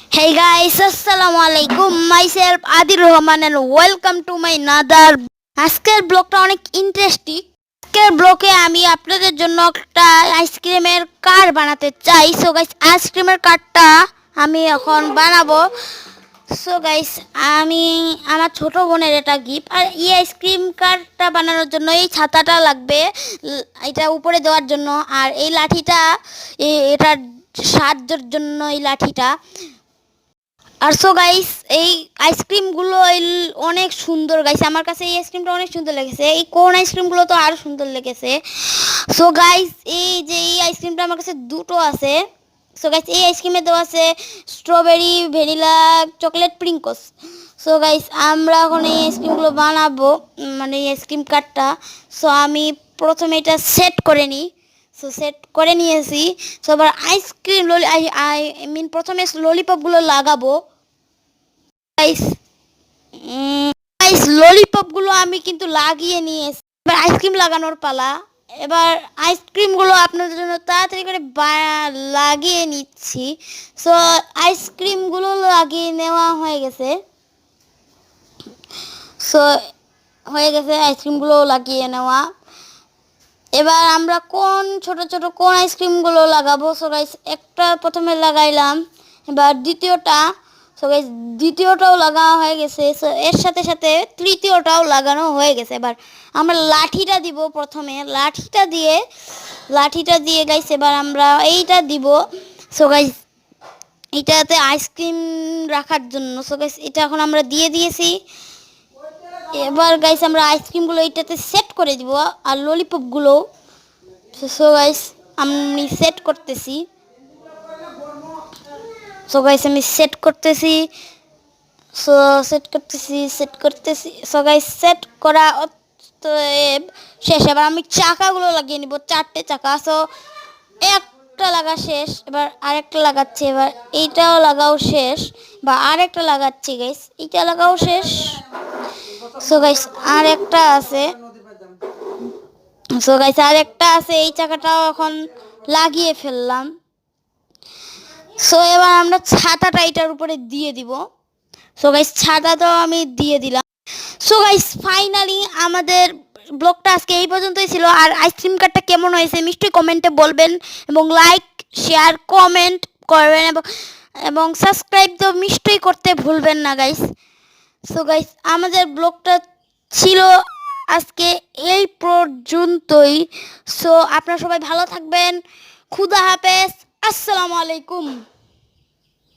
Hey guys, Assalamualaikum. Myself Adir Rahman and welcome to my another. আজকের ব্লগটা অনেক interesting. আজকের ব্লগে আমি আপনাদের জন্য একটা আইসক্রিমের কার বানাতে চাই। সো গাইস, আইসক্রিমের কারটা আমি এখন বানাবো। সো গাইস, আমি আমার ছোট বোনের এটা গিফট। আর এই আইসক্রিম কারটা বানানোর জন্য এই ছাতাটা লাগবে, এটা উপরে দেওয়ার জন্য। আর এই লাঠিটা, এটার সাহায্যের জন্য এই লাঠিটা। আর সো গাইস, এই আইসক্রিমগুলো অনেক সুন্দর গাইস। আমার কাছে এই আইসক্রিমটা অনেক সুন্দর লেগেছে। এই কোন আইসক্রিমগুলো তো আরও সুন্দর লেগেছে। সো গাইস, এই আইসক্রিমটা আমার কাছে দুটো আছে। সো গাইস, এই আইসক্রিমে দেওয়া আছে strawberry, vanilla, chocolate, sprinkles. So guys, আমরা এখন এই আইসক্রিমগুলো বানাবো, মানে এই আইসক্রিম কার্ডটা। সো আমি প্রথমে এটা সেট করে নিই। সো সেট করে নিয়েছি। সো আবার আইসক্রিম প্রথমে ললিপপগুলো লাগাবো। গাইস গাইস ললিপপগুলো আমি কিন্তু লাগিয়ে নিয়েছি। এবার আইসক্রিম লাগানোর পালা। এবার আইসক্রিমগুলো আপনাদের জন্য তাড়াতাড়ি করে লাগিয়ে নিচ্ছি। সো আইসক্রিমগুলো লাগিয়ে নেওয়া হয়ে গেছে। সো হয়ে গেছে আইসক্রিমগুলো লাগিয়ে নেওয়া। এবার আমরা ছোট ছোট কোন আইসক্রিমগুলো লাগাবো। সো গাইস, একটা প্রথমে লাগাইলাম, এবার দ্বিতীয়টা। সো গাইস, দ্বিতীয়টাও লাগানো হয়ে গেছে। সো এর সাথে সাথে তৃতীয়টাও লাগানো হয়ে গেছে। এবার আমরা লাঠিটা দিব প্রথমে। লাঠিটা দিয়ে গাইস এবার আমরা এইটা দিব। সো গাইস, এটাতে আইসক্রিম রাখার জন্য। সো গাইস, এটা এখন আমরা দিয়ে দিয়েছি। এবার গাইস আমরা আইসক্রিমগুলো এইটাতে সেট করে দিব, আর ললিপপগুলো। সো গাইস, আমি সেট করতেছি। সো গাইস, আমি সেট করতেছি। সো গাইস, সেট করা শেষ। এবার আমি চাকাগুলো লাগিয়ে নিব, 4টে চাকা। সো একটা লাগা শেষ, এবার আরেকটা লাগাচ্ছি। এবার এইটাও লাগাও শেষ, বা আরেকটা লাগাচ্ছি গাইস, এইটা লাগাও শেষ। সো গাইস, আরেকটা আছে। এই চাকাটাও এখন লাগিয়ে ফেললাম। সো এবার আমরা ছাতাটা এটার উপরে দিয়ে দিব। সো গাইস, ছাতাটাও আমি দিয়ে দিলাম। সো গাইস, ফাইনালি আমাদের ব্লগটা আজকে এই পর্যন্তই ছিল। আর আইসক্রিম কার্ডটা কেমন হয়েছে নিশ্চয়ই কমেন্টে বলবেন, এবং লাইক, শেয়ার, কমেন্ট করবেন, এবং সাবস্ক্রাইব তো নিশ্চয়ই করতে ভুলবেন না গাইস। সো গাইস, আমাদের ব্লগটা ছিল আজকে এই পর্যন্তই। সো আপনারা সবাই ভালো থাকবেন। খুদা হাফেজ। আসসালামু আলাইকুম।